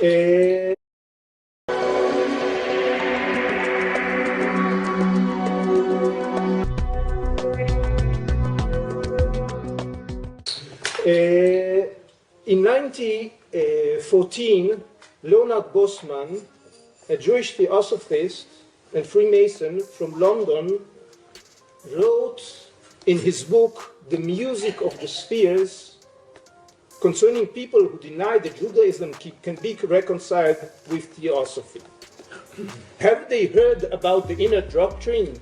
In 1914, Leonard Bosman, a Jewish theosophist and Freemason from London, wrote in his book, The Music of the Spheres, concerning people who deny that Judaism can be reconciled with theosophy. Have they heard about the inner doctrine,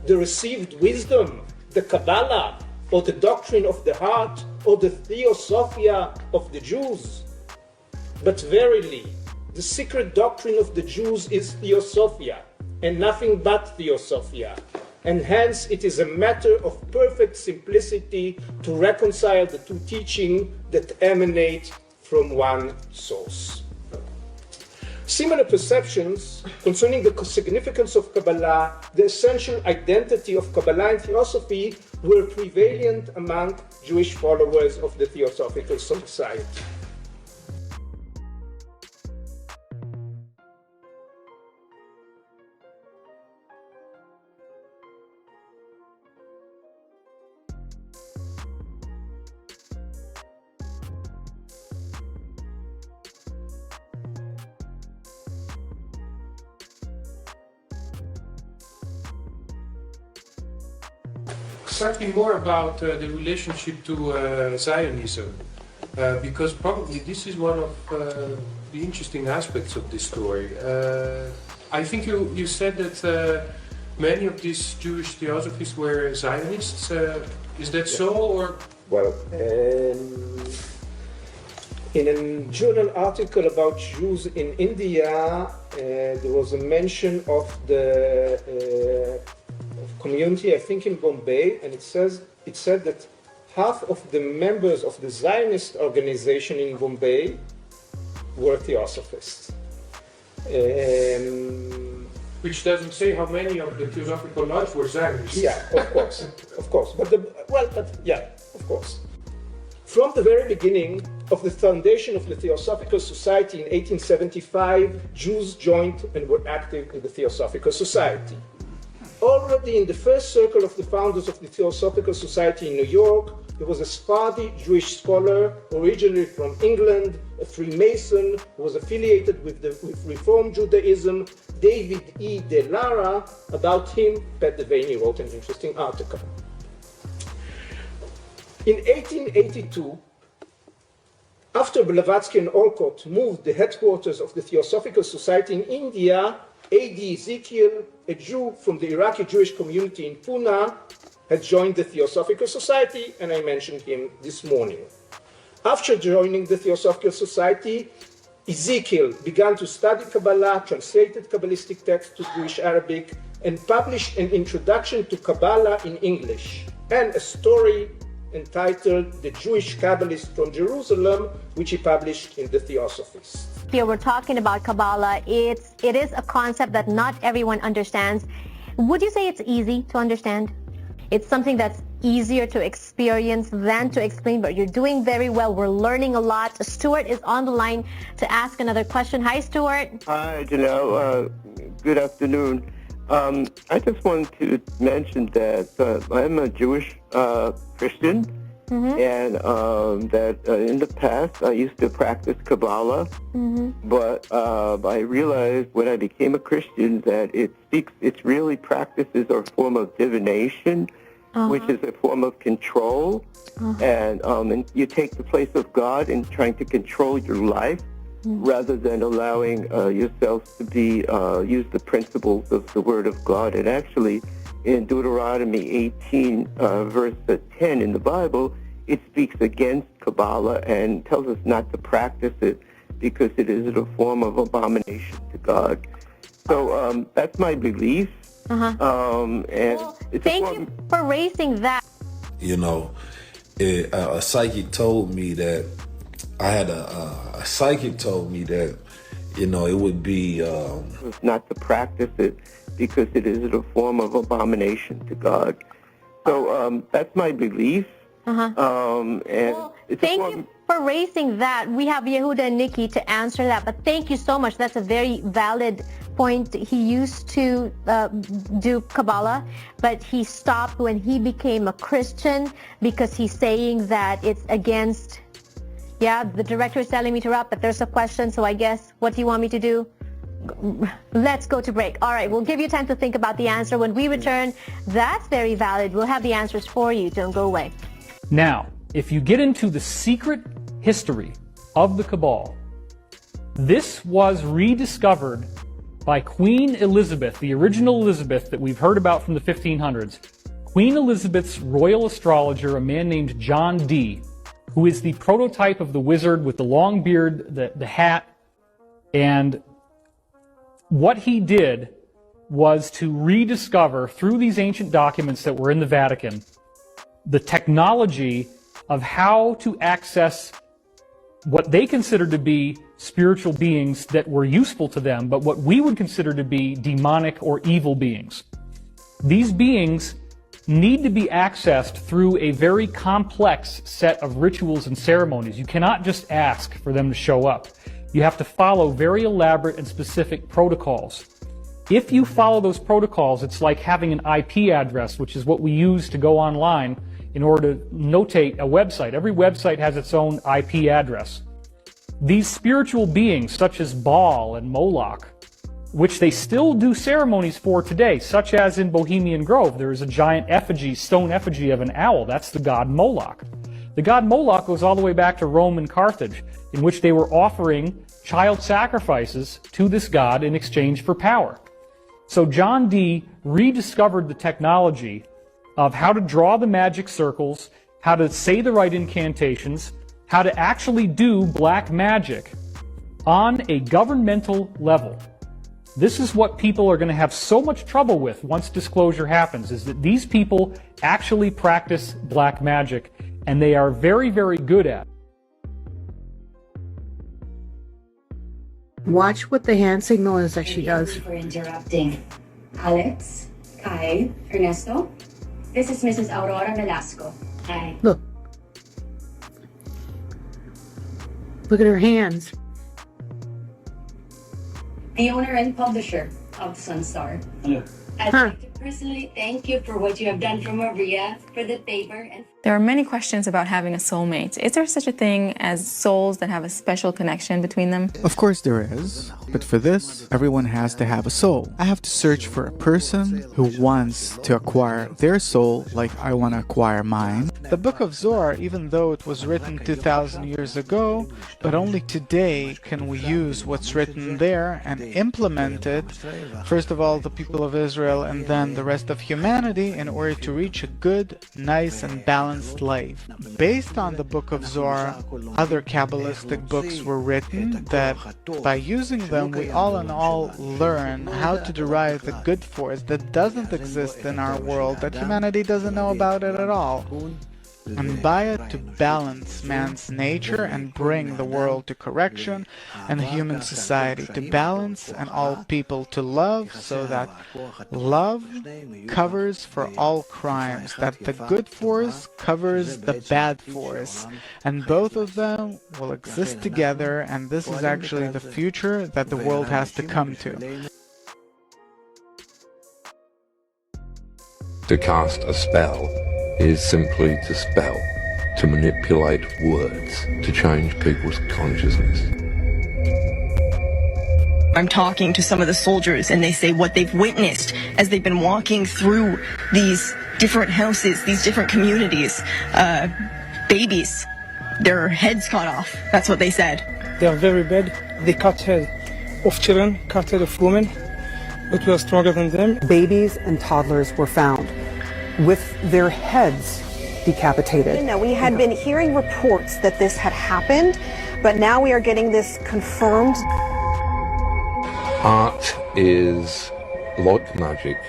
the received wisdom, the Kabbalah, or the doctrine of the heart, or the theosophia of the Jews? But verily, the secret doctrine of the Jews is theosophia, and nothing but theosophia. And hence it is a matter of perfect simplicity to reconcile the two teachings that emanate from one source. Similar perceptions concerning the significance of Kabbalah, the essential identity of Kabbalah and theosophy, were prevalent among Jewish followers of the Theosophical Society. Slightly more about the relationship to Zionism, because probably this is one of the interesting aspects of this story. I think you said that many of these Jewish theosophies were Zionists. Is that so, or? Well, in a journal article about Jews in India, there was a mention of the community, I think in Bombay, and it said that half of the members of the Zionist organization in Bombay were theosophists. Which doesn't say how many of the Theosophical Lodge were Zionists. Yeah, of course. But of course. From the very beginning of the foundation of the Theosophical Society in 1875, Jews joined and were active in the Theosophical Society. Already in the first circle of the founders of the Theosophical Society in New York, there was a Sephardi Jewish scholar, originally from England, a Freemason, who was affiliated with Reform Judaism, David E. De Lara. About him, Pat Devaney wrote an interesting article. In 1882, after Blavatsky and Olcott moved the headquarters of the Theosophical Society in India, A.D. Ezekiel, a Jew from the Iraqi Jewish community in Pune, had joined the Theosophical Society, and I mentioned him this morning. After joining the Theosophical Society, Ezekiel began to study Kabbalah, translated Kabbalistic texts to Jewish Arabic, and published an introduction to Kabbalah in English, and a story entitled The Jewish Kabbalist from Jerusalem, which he published in the Theosophist. Here we're talking about Kabbalah. It is a concept that not everyone understands. Would you say it's easy to understand? It's something that's easier to experience than to explain, but you're doing very well. We're learning a lot. Stuart is on the line to ask another question. Hi, Stuart. Hi, Janelle. Good afternoon. I just wanted to mention that I'm a Jewish Christian, and that in the past I used to practice Kabbalah, but I realized when I became a Christian that it really practices a form of divination, which is a form of control, and you take the place of God in trying to control your life, rather than allowing yourself to be use the principles of the Word of God. And actually, in Deuteronomy 18, verse 10 in the Bible, it speaks against Kabbalah and tells us not to practice it because it is a form of abomination to God. So that's my belief. And well, thank you for raising that. You know, a psychic told me that a psychic told me that, you know, it would be not to practice it because it is a form of abomination to God. So that's my belief. And well, it's thank you for raising that. We have Yehuda and Nikki to answer that, but thank you so much. That's a very valid point. He used to do Kabbalah, but he stopped when he became a Christian because he's saying that it's against, yeah, the director is telling me to wrap, but there's a question, so I guess, what do you want me to do? Let's go to break. All right, we'll give you time to think about the answer. When we return, that's very valid. We'll have the answers for you. Don't go away. Now, if you get into the secret history of the Kabbalah, this was rediscovered by Queen Elizabeth, the original Elizabeth that we've heard about from the 1500s. Queen Elizabeth's royal astrologer, a man named John Dee, who is the prototype of the wizard with the long beard, the hat, and what he did was to rediscover, through these ancient documents that were in the Vatican, the technology of how to access what they considered to be spiritual beings that were useful to them, but what we would consider to be demonic or evil beings. These beings need to be accessed through a very complex set of rituals and ceremonies. You cannot just ask for them to show up. You have to follow very elaborate and specific protocols. If you follow those protocols, it's like having an IP address, which is what we use to go online in order to notate a website. Every website has its own IP address. These spiritual beings, such as Baal and Moloch, which they still do ceremonies for today, such as in Bohemian Grove, there is a giant effigy, stone effigy of an owl. That's the god Moloch. The god Moloch goes all the way back to Rome and Carthage, in which they were offering child sacrifices to this god in exchange for power. So John Dee rediscovered the technology of how to draw the magic circles, how to say the right incantations, how to actually do black magic on a governmental level. This is what people are going to have so much trouble with once disclosure happens, is that these people actually practice black magic, and they are very, very good at it. Watch what the hand signal is that she does. Thank you for interrupting. Alex, Kai, Ernesto, this is Mrs. Aurora Velasco. Hi. Look. Look at her hands. The owner and publisher of the Sunstar. Hello. I'd like to personally thank you for what you have done for Maria, for the paper, and there are many questions about having a soulmate. Is there such a thing as souls that have a special connection between them? Of course there is, but for this, everyone has to have a soul. I have to search for a person who wants to acquire their soul like I want to acquire mine. The Book of Zohar, even though it was written 2,000 years ago, but only today can we use what's written there and implement it, first of all the people of Israel and then the rest of humanity, in order to reach a good, nice and balanced life. Based on the Book of Zohar, other Kabbalistic books were written that by using them we all in all learn how to derive the good force that doesn't exist in our world, that humanity doesn't know about it at all, and by it to balance man's nature and bring the world to correction and human society to balance and all people to love, so that love covers for all crimes, that the good force covers the bad force, and both of them will exist together, and this is actually the future that the world has to come to. To cast a spell is simply to spell, to manipulate words, to change people's consciousness. I'm talking to some of the soldiers and they say what they've witnessed as they've been walking through these different houses, these different communities. Babies, their heads cut off. That's what they said. They are very bad. They cut head of children, cut head of women, but we are stronger than them. Babies and toddlers were found with their heads decapitated. No, we had been hearing reports that this had happened, but now we are getting this confirmed. Art is, like magic,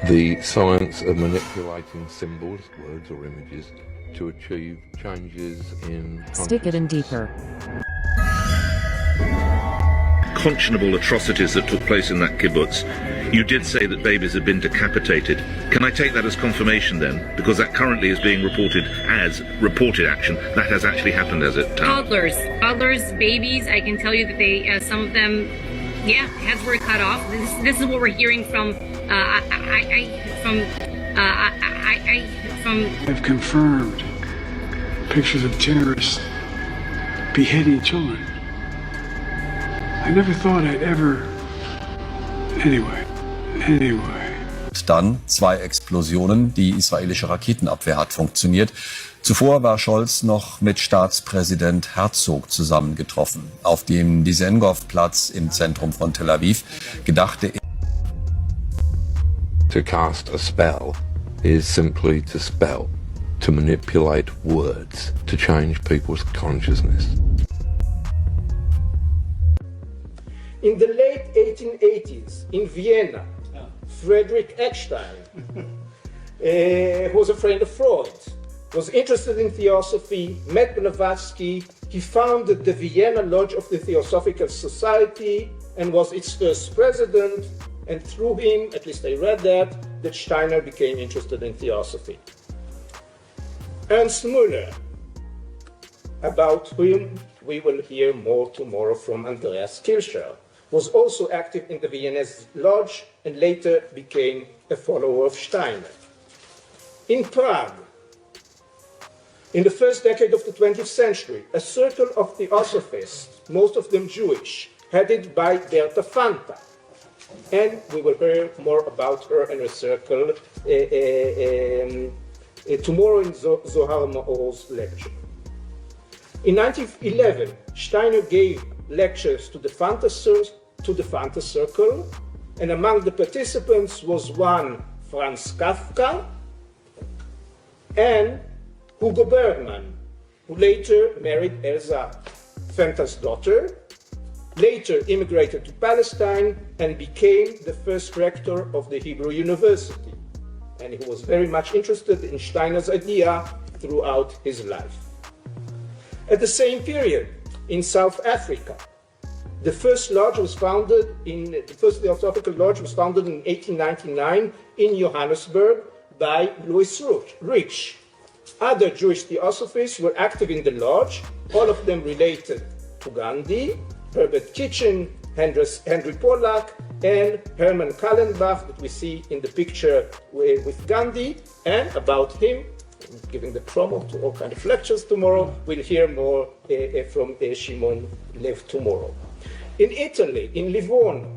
the science of manipulating symbols, words or images to achieve changes in consciousness. Stick it in deeper. Conscionable atrocities that took place in that kibbutz You did say that babies had been decapitated. Can I take that as confirmation then? Because that currently is being reported as reported action. That has actually happened as it Toddlers, babies. I can tell you that they, some of them, heads were cut off. This is what we're hearing from. I've confirmed pictures of terrorists beheading children. I never thought I'd ever. Anyway. Dann 2 Explosionen. Die israelische Raketenabwehr hat funktioniert. Zuvor war Scholz noch mit Staatspräsident Herzog zusammengetroffen. Auf dem Dizengow-Platz im Zentrum von Tel Aviv gedachte er. To cast a spell is simply to spell, to manipulate words, to change people's consciousness. In the late 1880s, in Vienna, Friedrich Eckstein, who was a friend of Freud, was interested in theosophy, met Blavatsky. He founded the Vienna Lodge of the Theosophical Society and was its first president. And through him, at least I read that Steiner became interested in theosophy. Ernst Müller, about whom we will hear more tomorrow from Andreas Kircher, was also active in the Viennese Lodge and later became a follower of Steiner. In Prague, in the first decade of the 20th century, a circle of theosophists, most of them Jewish, headed by Berta Fanta, and we will hear more about her and her circle tomorrow in Zohar Maor's lecture. In 1911, Steiner gave lectures to the Fanta Circle, and among the participants was one Franz Kafka and Hugo Bergman, who later married Elsa Fanta's daughter, later immigrated to Palestine and became the first rector of the Hebrew University. And he was very much interested in Steiner's idea throughout his life. At the same period, in South Africa, the first Theosophical Lodge was founded in 1899 in Johannesburg by Louis Rich. Other Jewish theosophists were active in the lodge, all of them related to Gandhi, Herbert Kitchen, Henry Pollack, and Hermann Kallenbach that we see in the picture with Gandhi. And about him, giving the promo to all kinds of lectures tomorrow, we'll hear more from Shimon Lev tomorrow. In Italy, in Livorno,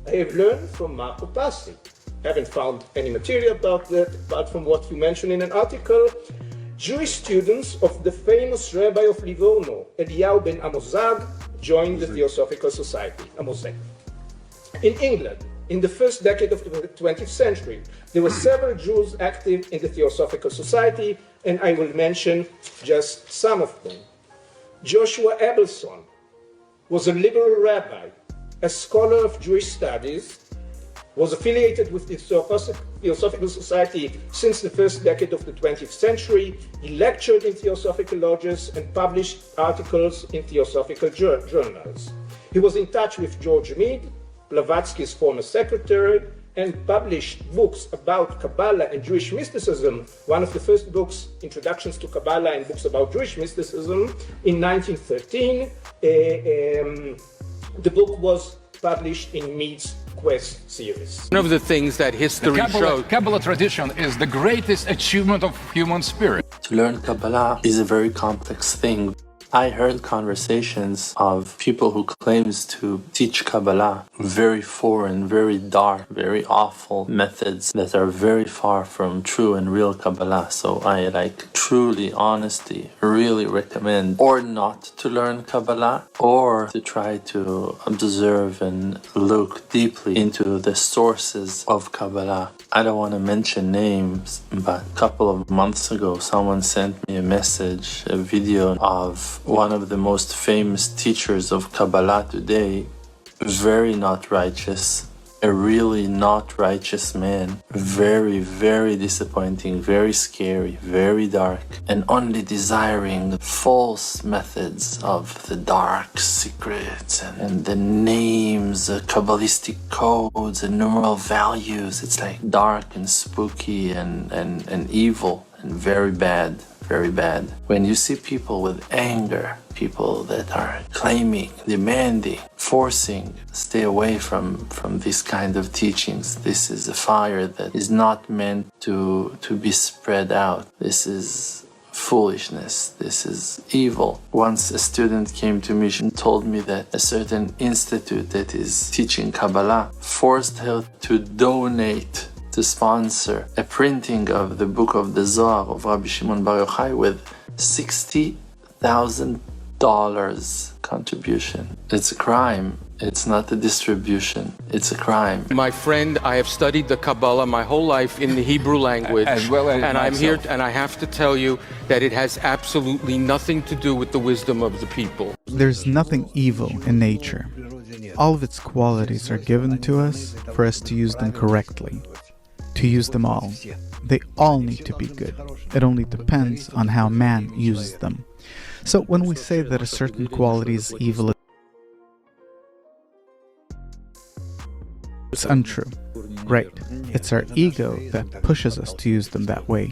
I have learned from Marco Passi. I haven't found any material about that, apart from what you mentioned in an article. Jewish students of the famous rabbi of Livorno, Eliyahu ben Amozag, joined the Theosophical Society, Amozag. In England, in the first decade of the 20th century, there were several Jews active in the Theosophical Society, and I will mention just some of them. Joshua Abelson was a liberal rabbi, a scholar of Jewish studies, was affiliated with the Theosophical Society since the first decade of the 20th century. He lectured in theosophical lodges and published articles in theosophical journals. He was in touch with George Mead, Blavatsky's former secretary, and published books about Kabbalah and Jewish mysticism, one of the first books, Introductions to Kabbalah and books about Jewish mysticism, in 1913. The book was published in Mead's Quest series. One of the things that history shows. Kabbalah tradition is the greatest achievement of human spirit. To learn Kabbalah is a very complex thing. I heard conversations of people who claims to teach Kabbalah, very foreign, very dark, very awful methods that are very far from true and real Kabbalah. So I truly, honestly, really recommend or not to learn Kabbalah or to try to observe and look deeply into the sources of Kabbalah. I don't want to mention names, but a couple of months ago, someone sent me a message, a video of one of the most famous teachers of Kabbalah today, very not righteous, a really not righteous man. Very, very disappointing, very scary, very dark, and only desiring false methods of the dark secrets and the names, Kabbalistic codes and numeral values. It's like dark and spooky and evil and very bad. Very bad. When you see people with anger, people that are claiming, demanding, forcing, stay away from these kind of teachings. This is a fire that is not meant to be spread out. This is foolishness. This is evil. Once a student came to me and told me that a certain institute that is teaching Kabbalah forced her to donate, to sponsor a printing of the book of the Zohar of Rabbi Shimon Bar Yochai with $60,000 contribution. It's a crime. It's not a distribution. It's a crime. My friend, I have studied the Kabbalah my whole life in the Hebrew language. As well as and I'm myself. here, and I have to tell you that it has absolutely nothing to do with the wisdom of the people. There's nothing evil in nature. All of its qualities are given to us for us to use them correctly. To use them all. They all need to be good. It only depends on how man uses them. So when we say that a certain quality is evil, it's untrue. Right. It's our ego that pushes us to use them that way.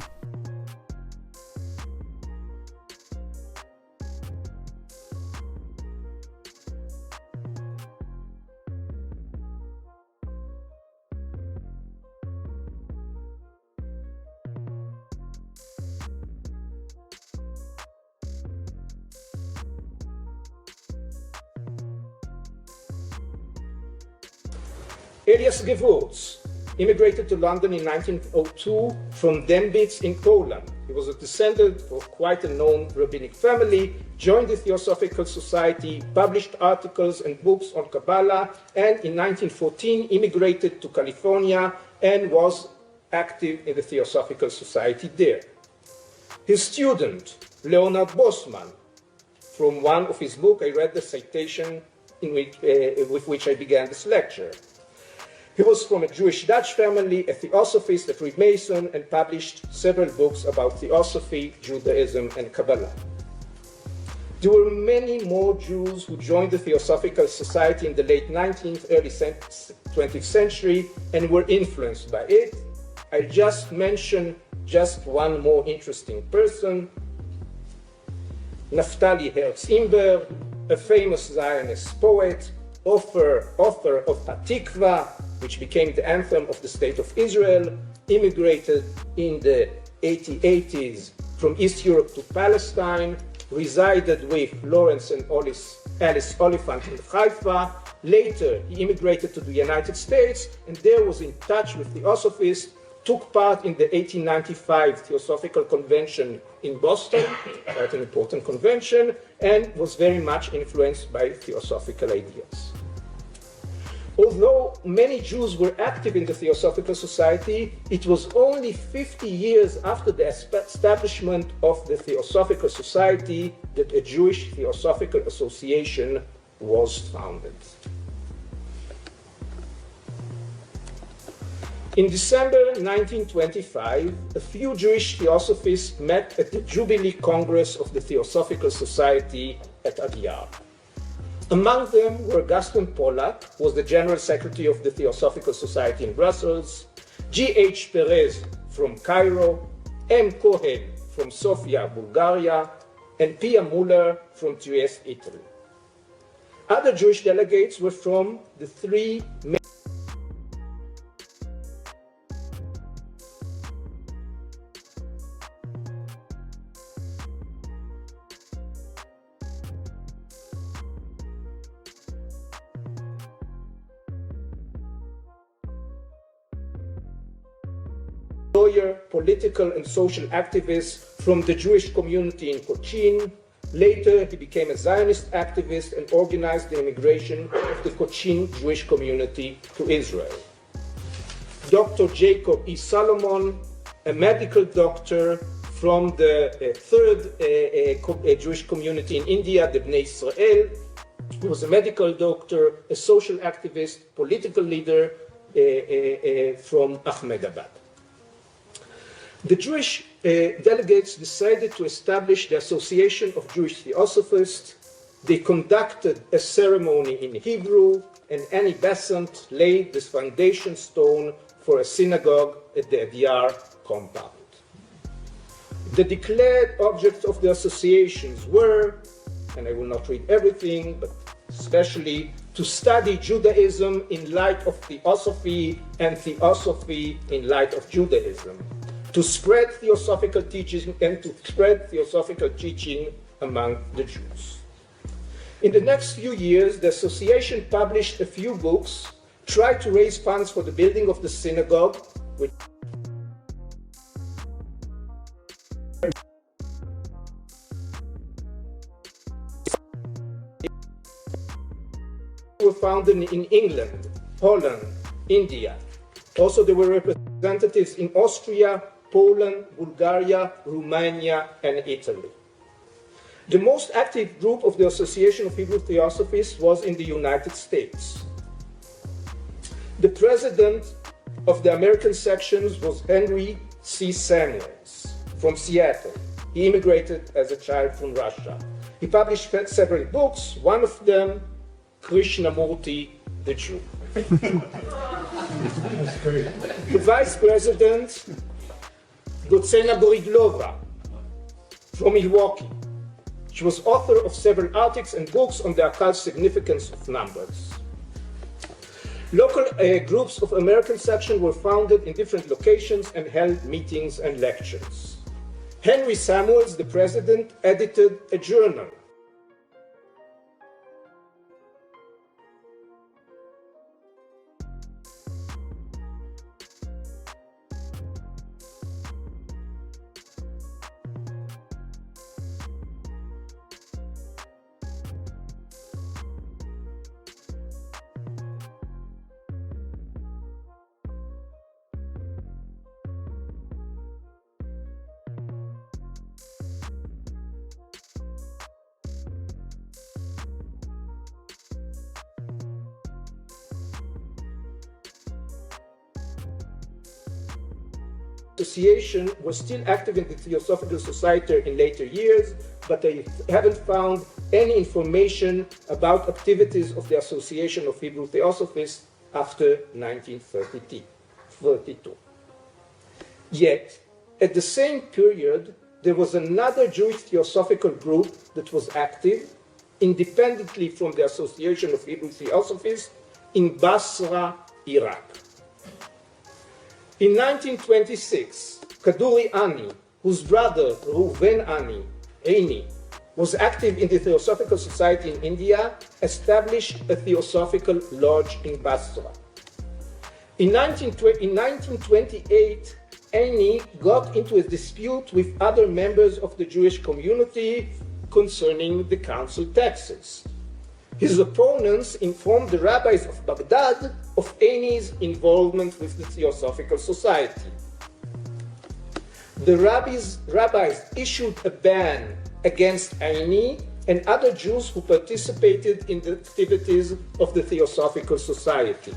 Elias Gewurz immigrated to London in 1902 from Dębic in Poland. He was a descendant of quite a known rabbinic family, joined the Theosophical Society, published articles and books on Kabbalah, and in 1914 immigrated to California and was active in the Theosophical Society there. His student, Leonard Bosman, from one of his books, I read the citation with which I began this lecture. He was from a Jewish Dutch family, a theosophist, a Freemason, and published several books about theosophy, Judaism, and Kabbalah. There were many more Jews who joined the Theosophical Society in the late 19th, early 20th century and were influenced by it. I just mentioned just one more interesting person, Naftali Herz-Imber, a famous Zionist poet, author of Hatikva, which became the anthem of the State of Israel, immigrated in the 80s from East Europe to Palestine, resided with Lawrence and Alice Oliphant in Haifa. Later, he immigrated to the United States and there was in touch with Theosophists, took part in the 1895 Theosophical Convention in Boston, quite an important convention, and was very much influenced by theosophical ideas. Although many Jews were active in the Theosophical Society, it was only 50 years after the establishment of the Theosophical Society that a Jewish Theosophical Association was founded. In December 1925, a few Jewish Theosophists met at the Jubilee Congress of the Theosophical Society at Adyar. Among them were Gaston Pollack, who was the General Secretary of the Theosophical Society in Brussels, G.H. Perez from Cairo, M. Cohen from Sofia, Bulgaria, and Pia Muller from Trieste, Italy. Other Jewish delegates were from the three main lawyer, political and social activist from the Jewish community in Cochin. Later, he became a Zionist activist and organized the immigration of the Cochin Jewish community to Israel. Dr. Jacob E. Salomon, a medical doctor from the third Jewish community in India, the Bnei Israel. He was a medical doctor, a social activist, political leader, from Ahmedabad. The Jewish delegates decided to establish the Association of Jewish Theosophists. They conducted a ceremony in Hebrew, and Annie Besant laid this foundation stone for a synagogue at the Adyar compound. The declared objects of the associations were, and I will not read everything, but especially to study Judaism in light of Theosophy and Theosophy in light of Judaism, to spread theosophical teaching and to spread theosophical teaching among the Jews. In the next few years, the association published a few books, tried to raise funds for the building of the synagogue, which were founded in England, Holland, India. Also, there were representatives in Austria, Poland, Bulgaria, Romania, and Italy. The most active group of the Association of Hebrew Theosophists was in the United States. The president of the American sections was Henry C. Samuels from Seattle. He immigrated as a child from Russia. He published several books, one of them, Krishnamurti, the Jew. The vice president, Gotsena Boridlova, from Milwaukee. She was author of several articles and books on the occult significance of numbers. Local groups of American section were founded in different locations and held meetings and lectures. Henry Samuels, the president, edited a journal. Association was still active in the Theosophical Society in later years, but I haven't found any information about activities of the Association of Hebrew Theosophists after 1932. Yet, at the same period, there was another Jewish Theosophical group that was active, independently from the Association of Hebrew Theosophists, in Basra, Iraq. In 1926, Kaduri Ani, whose brother Reuven Ani, was active in the Theosophical Society in India, established a Theosophical Lodge in Basra. In 1928, Ani got into a dispute with other members of the Jewish community concerning the council taxes. His opponents informed the rabbis of Baghdad of Ani's involvement with the Theosophical Society. The rabbis issued a ban against Ani and other Jews who participated in the activities of the Theosophical Society.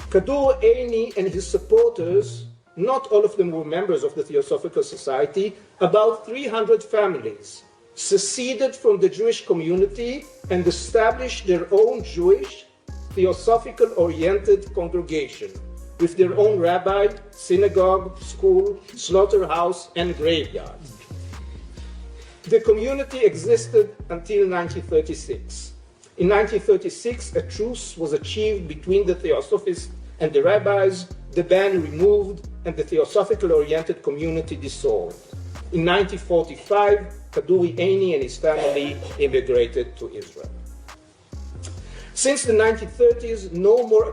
Kadur Ani and his supporters, not all of them were members of the Theosophical Society, about 300 families, seceded from the Jewish community and established their own Jewish, theosophical-oriented congregation with their own rabbi, synagogue, school, slaughterhouse, and graveyard. The community existed until 1936. In 1936, a truce was achieved between the Theosophists and the rabbis, the ban removed, and the Theosophical-oriented community dissolved. In 1945, Kaduri Ani and his family immigrated to Israel. Since the 1930s, no more